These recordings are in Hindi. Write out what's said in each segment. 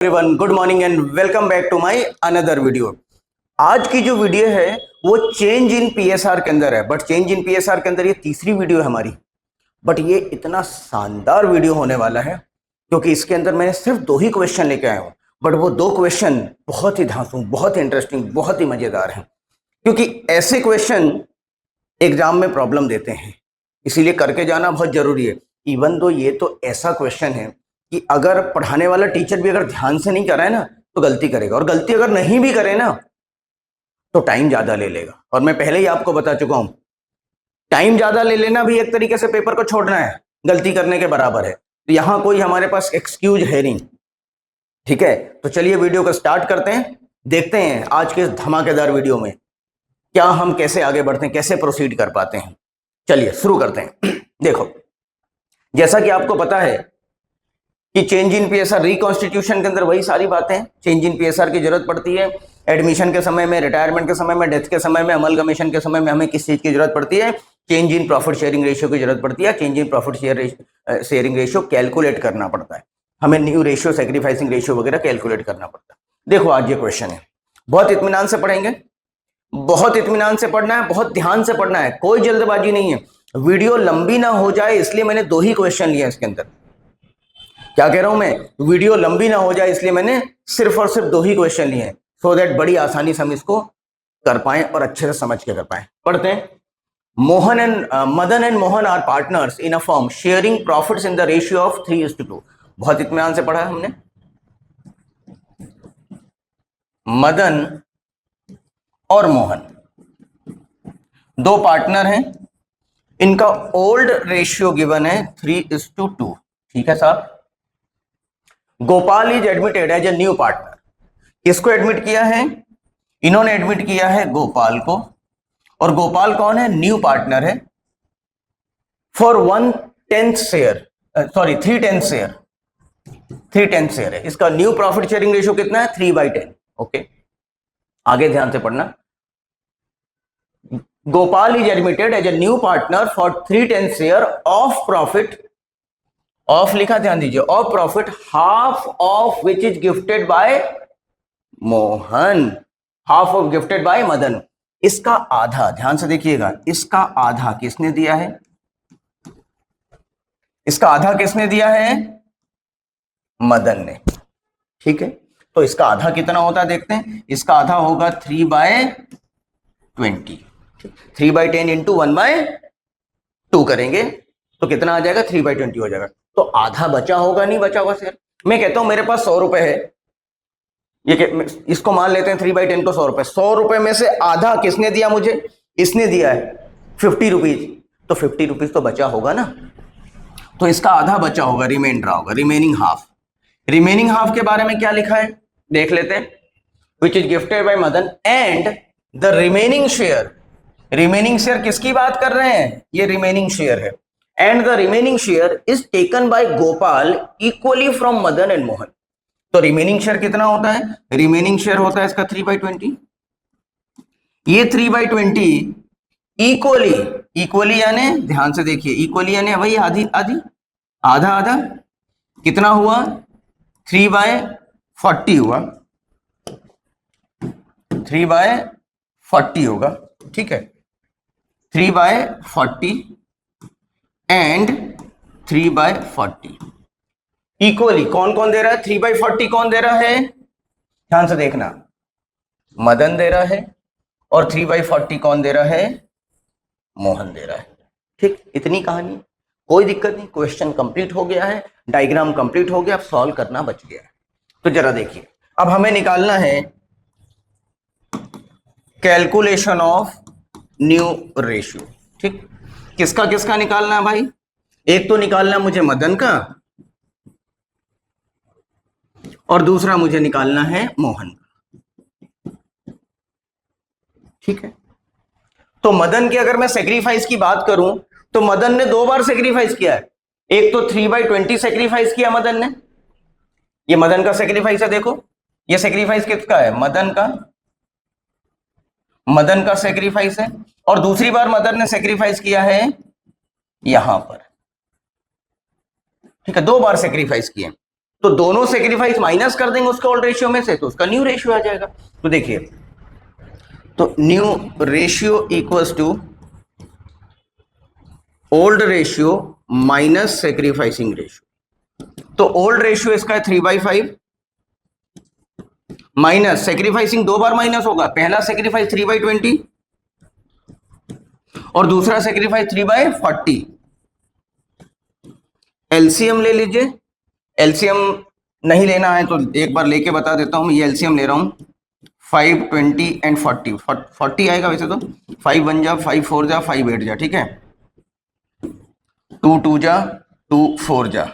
Everyone, good morning and welcome back to my another video. आज की जो वीडियो है वो चेंज इन पीएसआर के अंदर है, बट चेंज इन पीएसआर के अंदर ये तीसरी वीडियो है हमारी। बट ये इतना शानदार वीडियो होने वाला है क्योंकि इसके अंदर मैंने सिर्फ 2 ही क्वेश्चन लेके आया हूं, बट वो 2 क्वेश्चन बहुत ही धांसू, बहुत ही इंटरेस्टिंग, बहुत ही मजेदार हैं। क्योंकि ऐसे क्वेश्चन एग्जाम में प्रॉब्लम देते हैं, इसीलिए करके जाना बहुत जरूरी है। इवन दो ये तो ऐसा क्वेश्चन है कि अगर पढ़ाने वाला टीचर भी अगर ध्यान से नहीं कराए ना तो गलती करेगा, और गलती अगर नहीं भी करे ना तो टाइम ज्यादा ले लेगा। और मैं पहले ही आपको बता चुका हूं, टाइम ज्यादा ले लेना भी एक तरीके से पेपर को छोड़ना है, गलती करने के बराबर है। तो यहां कोई हमारे पास एक्सक्यूज है नहीं, ठीक है। तो चलिए वीडियो को स्टार्ट करते हैं, देखते हैं आज के इस धमाकेदार वीडियो में क्या हम कैसे आगे बढ़ते हैं, कैसे प्रोसीड कर पाते हैं। चलिए शुरू करते हैं। देखो, जैसा कि आपको पता है कि चेंज इन पीएसआर रिकॉन्स्टिट्यूशन के अंदर वही सारी बातें हैं। चेंज इन पीएसआर की जरूरत पड़ती है एडमिशन के समय में, रिटायरमेंट के समय में, डेथ के समय में, अमलगमेशन के समय में हमें किस चीज की जरूरत पड़ती है? Change in profit sharing ratio की जरूरत पड़ती है। Change in profit sharing ratio calculate करना पड़ता है हमें, न्यू रेशियो, सेक्रीफाइसिंग रेशियो वगैरह कैलकुलेट करना पड़ता है। देखो आज ये क्वेश्चन है, बहुत इत्मीनान से पढ़ेंगे, बहुत इत्मीनान से पढ़ना है, बहुत ध्यान से पढ़ना है, कोई जल्दबाजी नहीं है। वीडियो लंबी ना हो जाए इसलिए मैंने 2 ही क्वेश्चन लिए इसके अंदर। क्या कह रहा हूं मैं? वीडियो लंबी ना हो जाए इसलिए मैंने सिर्फ और सिर्फ 2 ही क्वेश्चन लिए हैं, सो दैट बड़ी आसानी से हम इसको कर पाए और अच्छे से समझ के कर पाए। पढ़ते हैं। Madan and Mohan are partners in a firm sharing profits in the ratio of 3:2। बहुत इत्मीनान से पढ़ा है हमने। मदन और मोहन 2 पार्टनर हैं, इनका ओल्ड रेशियो गिवन है 3:2। ठीक है साहब। Gopal is admitted as a new partner. किसको एडमिट किया है? इन्होंने एडमिट किया है गोपाल को, और गोपाल कौन है? न्यू पार्टनर है। For 1/10 share, sorry 3/10 share, 3/10 share है। इसका न्यू प्रॉफिट शेयरिंग रेशियो कितना है? 3/10। ओके, आगे ध्यान से पढ़ना। Gopal is admitted as a new partner for 3/10 share of profit, of लिखा, ध्यान दीजिए, of profit, half of which is gifted by Mohan, half of gifted by Madan. इसका आधा, ध्यान से देखिएगा, इसका आधा किसने दिया है? इसका आधा किसने दिया है? मदन ने। ठीक है, तो इसका आधा कितना होता है देखते हैं। इसका आधा होगा 3/20, 3/10 इंटू 1/2 करेंगे तो कितना आ जाएगा? 3/20 हो जाएगा। तो आधा बचा होगा, नहीं बचा होगा सर? मैं कहता हूं मेरे पास 100 रुपए है, ये इसको मान लेते हैं 3/10 को 100 रुपए। 100 रुपए में से आधा किसने दिया मुझे? इसने दिया है 50 रुपीज, तो 50 रुपीज तो बचा होगा ना, तो इसका आधा बचा होगा, रिमेंडर होगा, रिमेनिंग हाफ। रिमेनिंग हाफ के बारे में क्या लिखा है देख लेते हैं। विच is gifted by Madan and the remaining share. Remaining share किसकी बात कर रहे हैं? ये रिमेनिंग शेयर है। And the remaining share is taken by Gopal equally from Madan and Mohan. तो रिमेनिंग शेयर कितना होता है? रिमेनिंग शेयर होता है इसका 3/20। ये 3/20 इक्वली, इक्वली यानी, ध्यान से देखिए, इक्वली यानी वही आधी आधी, आधा आधा, कितना हुआ? 3/40 हुआ, 3/40 होगा। ठीक है, 3/40 एंड 3/40 इक्वली। कौन कौन दे रहा है? 3/40 कौन दे रहा है? ध्यान से देखना, मदन दे रहा है, और 3/40 कौन दे रहा है? मोहन दे रहा है। ठीक, इतनी कहानी, कोई दिक्कत नहीं। क्वेश्चन कंप्लीट हो गया है, डायग्राम कंप्लीट हो गया, अब सॉल्व करना बच गया है। तो जरा देखिए, अब हमें निकालना है कैलकुलेशन ऑफ न्यू रेशियो। ठीक, किसका किसका निकालना है भाई? एक तो निकालना मुझे मदन का, और दूसरा मुझे निकालना है मोहन का। ठीक है, तो मदन की अगर मैं सेक्रीफाइस की बात करूं तो मदन ने 2 बार सेक्रीफाइस किया है। एक तो 3/20 सेक्रीफाइस किया मदन ने, ये मदन का सेक्रीफाइस है। देखो ये सेक्रीफाइस किसका है? मदन का, मदन का सेक्रीफाइस है। और दूसरी बार मदन ने सेक्रीफाइस किया है यहां पर। ठीक है, 2 बार सेक्रीफाइस किए। तो दोनों सेक्रीफाइस माइनस कर देंगे उसके ओल्ड रेशियो में से, तो उसका न्यू रेशियो आ जाएगा। तो देखिए, तो new ratio equals to old ratio minus sacrificing ratio. तो ओल्ड रेशियो इसका है 3/5 माइनस सेक्रीफाइसिंग, दो बार माइनस होगा, पहला सेक्रीफाइस 3/20 और दूसरा सेक्रीफाइस 3/40। एलसीएम ले लीजिए, एलसीएम नहीं लेना है तो एक बार लेके बता देता हूं, ये एलसीएम ले रहा हूं 5, 20 एंड 40 आएगा वैसे तो, 5 1 जा, 5 4 जा, 5 8 जा, ठीक है, 2 2 जा, 2 4 जा,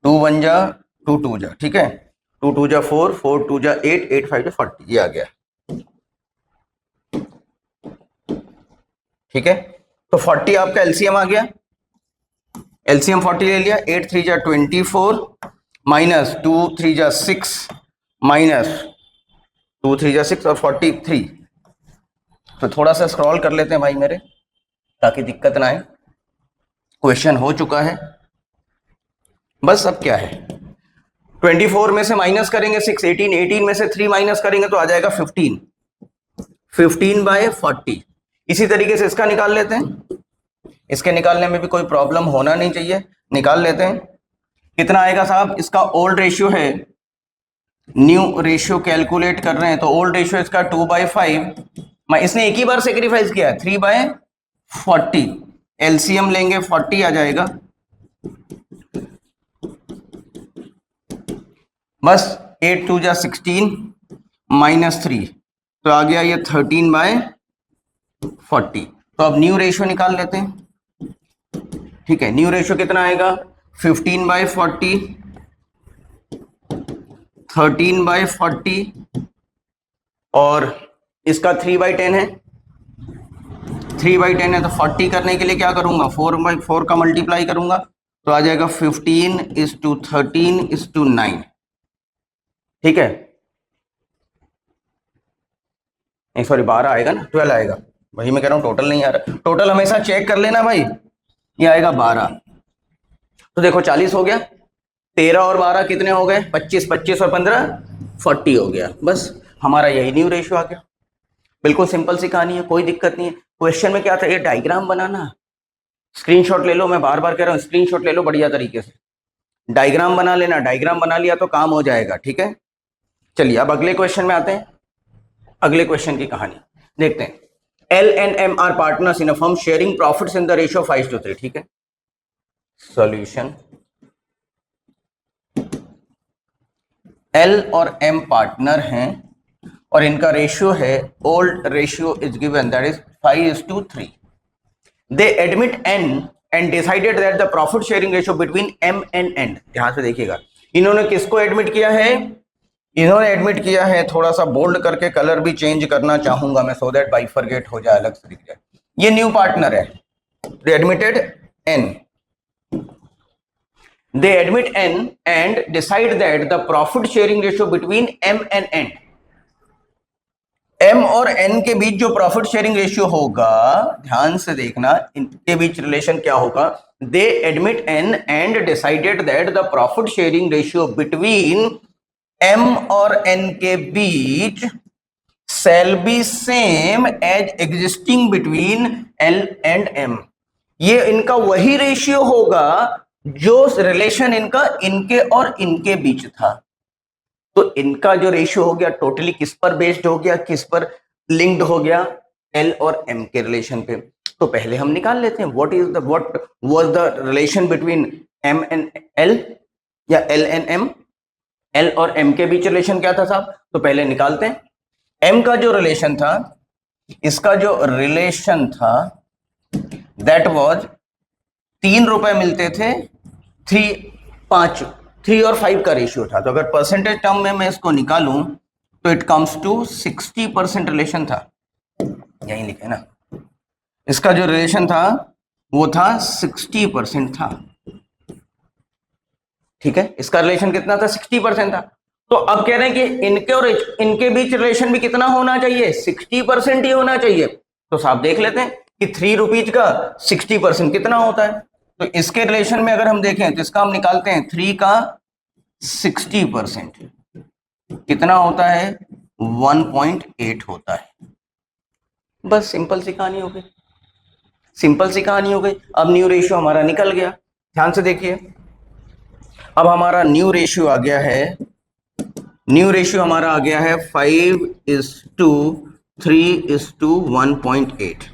2 1 जा, 2 2 जा, ठीक है, 2 2 जा 4, 4 2 जा 8, 8 5 जा 40, ये आ गया, ठीक है। तो 40 आपका एलसीएम आ गया, एलसीएम 40 ले लिया, 8 3 जा 24 माइनस 2 3 जा 6 माइनस 2 3 जा 6 और 43। तो थोड़ा सा स्क्रॉल कर लेते हैं भाई मेरे, ताकि दिक्कत ना आए। क्वेश्चन हो चुका है, बस अब क्या है, 24 में से माइनस करेंगे 6, 18, 18 में से 3 माइनस करेंगे तो आ जाएगा 15, 15/40। इसी तरीके से इसका निकाल लेते हैं, इसके निकालने में भी कोई प्रॉब्लम होना नहीं चाहिए, निकाल लेते हैं। कितना आएगा साहब, इसका ओल्ड रेशियो है, न्यू रेशियो कैलकुलेट कर रहे हैं, तो ओल्ड रेशियो इसका 2/5, इसने एक ही बार सेक्रीफाइस किया है 3/40, एलसीएम लेंगे 40 आ जाएगा, बस 8 2 जा 16 माइनस 3, तो आ गया ये 13/40। तो अब न्यू रेशियो निकाल लेते हैं, ठीक है। न्यू रेशियो कितना आएगा, 15/40, 13/40 और इसका 3/10 है, 3/10 है, तो 40 करने के लिए क्या करूंगा, 4/4 का मल्टीप्लाई करूंगा, तो आ जाएगा 15:13:9, ठीक है, नहीं सॉरी 12 आएगा ना, 12 आएगा, वही मैं कह रहा हूं, टोटल नहीं आ रहा, टोटल हमेशा चेक कर लेना भाई, ये आएगा 12। तो देखो 40 हो गया, 13 और 12 कितने हो गए, 25, 25 और 15 40 हो गया, बस हमारा यही न्यू रेशियो आ गया। बिल्कुल सिंपल सी कहानी है, कोई दिक्कत नहीं है। क्वेश्चन में क्या था, ये डायग्राम बनाना, स्क्रीनशॉट ले लो, मैं बार बार कह रहा हूँ स्क्रीनशॉट ले लो बढ़िया तरीके से, डायग्राम बना लेना, डायग्राम बना लिया तो काम हो जाएगा, ठीक है। चलिए अब अगले क्वेश्चन में आते हैं, अगले क्वेश्चन की कहानी देखते हैं। L and M are partners in a firm sharing profits in the ratio 5:3, ठीक है। सॉल्यूशन, L और M पार्टनर हैं और इनका रेशियो है, old ratio is given that is 5:3। They admit N and decided that the profit sharing ratio between M and N, ध्यान से देखिएगा, इन्होंने किसको एडमिट किया है, इन्होंने एडमिट किया है, थोड़ा सा बोल्ड करके कलर भी चेंज करना चाहूंगा मैं, सो दैट बाइफरगेट हो जाए, अलग से दिख जाए। ये न्यू पार्टनर है, they admitted N, they admit N and decide that the profit sharing ratio between M and N, M और N के बीच जो प्रॉफिट शेयरिंग रेशियो होगा, ध्यान से देखना, इनके बीच रिलेशन क्या होगा, दे admit N and decided that the profit sharing ratio between M और N के बीच shall be same as existing between L and M। ये इनका वही रेशियो होगा जो रिलेशन इनका इनके और इनके बीच था। तो इनका जो रेशियो हो गया टोटली किस पर बेस्ड हो गया, किस पर लिंक्ड हो गया, L और M के रिलेशन पे। तो पहले हम निकाल लेते हैं what was the relation between M and L या L एंड M। L और M के बीच रिलेशन क्या था साहब, तो पहले निकालते हैं। M का जो रिलेशन था, इसका जो रिलेशन था दैट वाज 3 रुपए मिलते थे, 3 और 5 का रेशियो था। तो अगर परसेंटेज टर्म में मैं इसको निकालूं तो इट कम्स टू 60% रिलेशन था, यही लिखे ना, इसका जो रिलेशन था वो था 60% था, ठीक है। इसका रिलेशन कितना था, 60% था। तो अब कह रहे हैं कि इनके और इनके बीच रिलेशन भी कितना होना चाहिए, 60% ही होना चाहिए। तो साहब देख लेते हैं कि 3 रुपीज का 60% कितना होता है। तो इसके रिलेशन में अगर हम देखें तो इसका हम निकालते हैं, 3 का 60% कितना होता है? 1.8 होता है। बस सिंपल सी कहानी हो गई, सिंपल सी कहानी हो गई। अब न्यू रेशियो हमारा निकल गया, ध्यान से देखिए। अब हमारा न्यू रेशियो आ गया है, न्यू रेशियो हमारा आ गया है 5:3:1.8।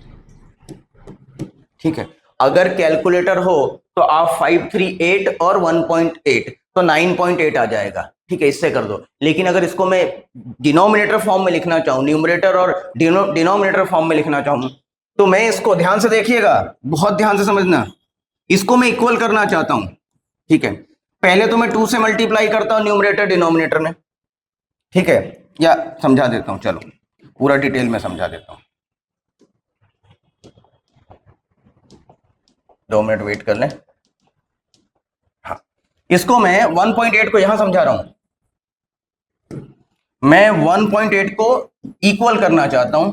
ठीक है, अगर कैलकुलेटर हो तो आप 538 और 1.8 तो 9.8 आ जाएगा। ठीक है, इससे कर दो। लेकिन अगर इसको मैं डिनोमिनेटर फॉर्म में लिखना चाहूं, न्यूमरेटर और डिनोमिनेटर फॉर्म में लिखना चाहूं, तो मैं इसको ध्यान से देखिएगा, बहुत ध्यान से समझना, इसको मैं इक्वल करना चाहता हूं। ठीक है, पहले तो मैं 2 से मल्टीप्लाई करता हूं न्यूमरेटर डिनोमिनेटर में। ठीक है, या समझा देता हूं, चलो पूरा डिटेल में समझा देता हूं। 2 मिनट वेट कर लें। हाँ, इसको मैं 1.8 को यहां समझा रहा हूं, मैं 1.8 को इक्वल करना चाहता हूं,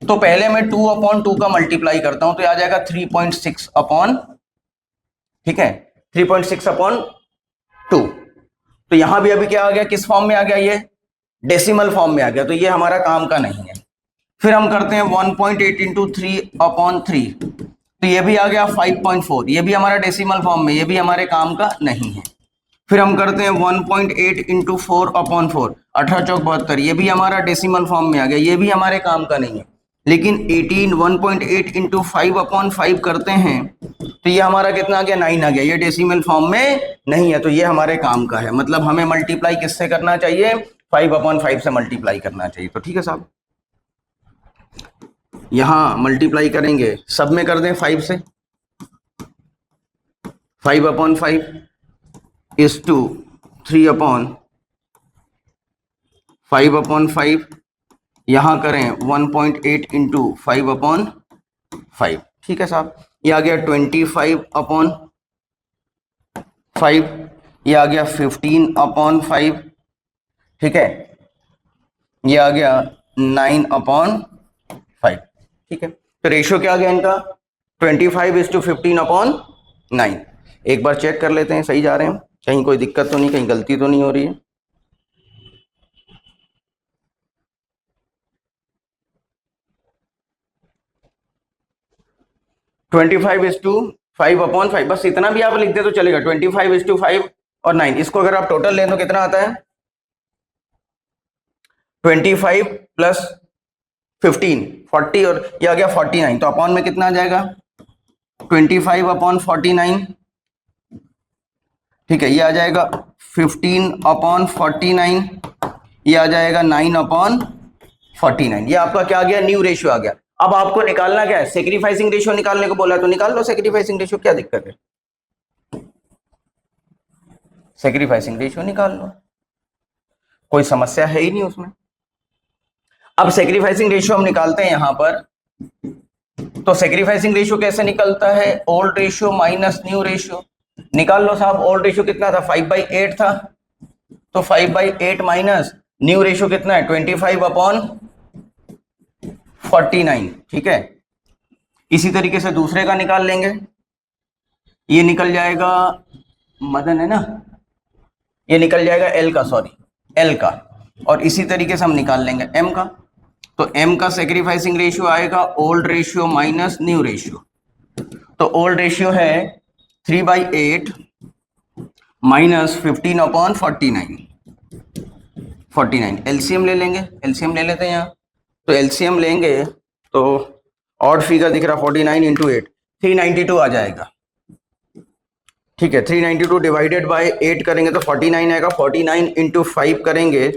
तो पहले मैं 2/2 का मल्टीप्लाई करता हूं, तो आ जाएगा 3.6 अपॉन, ठीक है, 3.6/2। तो यहां भी अभी क्या आ गया, किस फॉर्म में आ गया? ये डेसिमल फॉर्म में आ गया, तो ये हमारा काम का नहीं है। फिर हम करते हैं 1.8 इंटू 3/3, तो ये भी आ गया 5.4, ये भी हमारा डेसिमल फॉर्म में, ये भी हमारे काम का नहीं है। फिर हम करते हैं 1.8 इंटू 4/4, 18 चौक 72, ये भी हमारा डेसिमल फॉर्म में आ गया, ये भी हमारे काम का नहीं है। लेकिन 1.8 इंटू 5/5 करते हैं, तो ये हमारा कितना आ गया? 9 आ गया, ये डेसिमल फॉर्म में नहीं है, तो ये हमारे काम का है। मतलब हमें मल्टीप्लाई किससे करना चाहिए? 5/5 से मल्टीप्लाई करना चाहिए। तो ठीक है साहब, यहां मल्टीप्लाई करेंगे, सब में कर दें 5 से, 5/5 इज टू 3/5/5, यहां करें 1.8 इंटू 5/5। ठीक है साहब, ये आ गया 25/5, ये आ गया 15/5, ठीक है, ये आ गया 9/5। ठीक है, तो रेशियो क्या आ गया इनका? 25:15/9। एक बार चेक कर लेते हैं सही जा रहे हैं, कहीं कोई दिक्कत तो नहीं, कहीं गलती तो नहीं हो रही है। ट्वेंटी 5:5, बस इतना भी आप लिख दे तो चलेगा। 25:5 और 9, इसको अगर आप टोटल लें तो कितना आता है? 25 प्लस 15, 40, और ये आ गया 49, तो अपॉन में कितना आ जाएगा? 25/49। ठीक है, ये आ जाएगा 15/49, ये आ जाएगा 9/49। ये आपका क्या आ गया? न्यू रेशियो आ गया। अब आपको निकालना क्या है? सेक्रीफाइसिंग रेशियो निकालने को बोला, तो निकाल लो सेक्रीफाइसिंग रेशियो, क्या दिक्कत है? सेक्रीफाइसिंग रेशियो निकाल लो, कोई समस्या है ही नहीं उसमें। अब सेक्रीफाइसिंग रेशियो हम निकालते हैं यहां पर, तो सेक्रीफाइसिंग रेशियो कैसे निकलता है? Old ratio minus new ratio. निकाल लो साहब, ओल्ड रेशियो कितना था? 5/8 था, तो 5/8 माइनस न्यू रेशियो कितना है? 25/49। ठीक है, इसी तरीके से दूसरे का निकाल लेंगे, ये निकल जाएगा, मदन है ना, ये निकल जाएगा एल का, सॉरी एल का, और इसी तरीके से हम निकाल लेंगे एम का। तो एम का सेक्रीफाइसिंग रेशियो आएगा old ratio minus new ratio. तो ओल्ड रेशियो है 3/8 माइनस 15/49। एलसीएम ले लेंगे, एलसीएम ले लेते हैं यहाँ, तो एलसीएम लेंगे तो ऑड फिगर दिख रहा 49 इंटू 8, 392 आ जाएगा। ठीक है, 392 डिवाइडेड बाय 8 करेंगे तो 49 आएगा। 49 इंटू 5 करेंगे,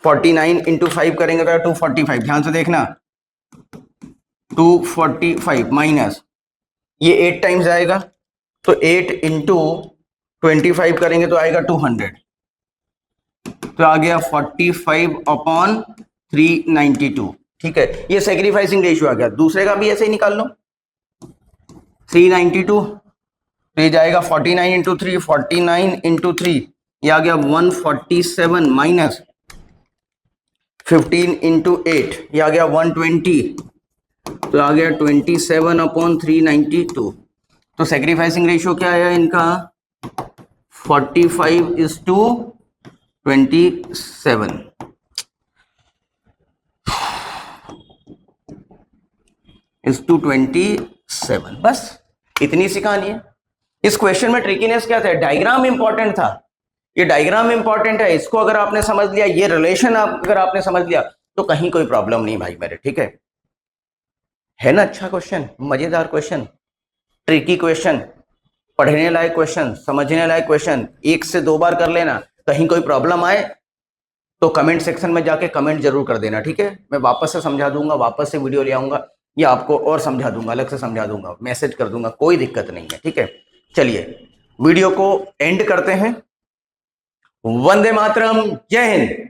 49 इंटू 5 करेंगे तो 245। ध्यान से देखना, 245 माइनस ये 8 टाइम्स आएगा, तो 8 इंटू 25 करेंगे तो आएगा 200, तो आ गया 45/392। ठीक है, ये सेक्रीफाइसिंग रेशियो आ गया। दूसरे का भी ऐसे ही निकाल लो, 392, तो ये जाएगा 49 इंटू 3, 49 इंटू 3, ये आ गया 147 माइनस 15 इंटू 8, ये आ गया 120, तो आ गया 27/392। तो सेक्रीफाइसिंग रेशियो क्या है इनका? 45:27 is to 27। बस इतनी सी कहानी है। इस क्वेश्चन में ट्रिकीनेस क्या था? डायग्राम इंपॉर्टेंट था। ये डायग्राम इंपॉर्टेंट है, इसको अगर आपने समझ लिया, ये रिलेशन अगर आपने समझ लिया, तो कहीं कोई प्रॉब्लम नहीं भाई मेरे, ठीक है ना? अच्छा क्वेश्चन, मजेदार क्वेश्चन, ट्रिकी क्वेश्चन, पढ़ने लायक क्वेश्चन, समझने लायक क्वेश्चन, 1 से 2 बार कर लेना। कहीं कोई प्रॉब्लम आए तो कमेंट सेक्शन में जाके कमेंट जरूर कर देना, ठीक है? मैं वापस से समझा दूंगा, वापस से वीडियो ले आऊंगा या आपको और समझा दूंगा, अलग से समझा दूंगा, मैसेज कर दूंगा, कोई दिक्कत नहीं है, ठीक है? चलिए वीडियो को एंड करते हैं। वंदे मातरम, जय हिंद।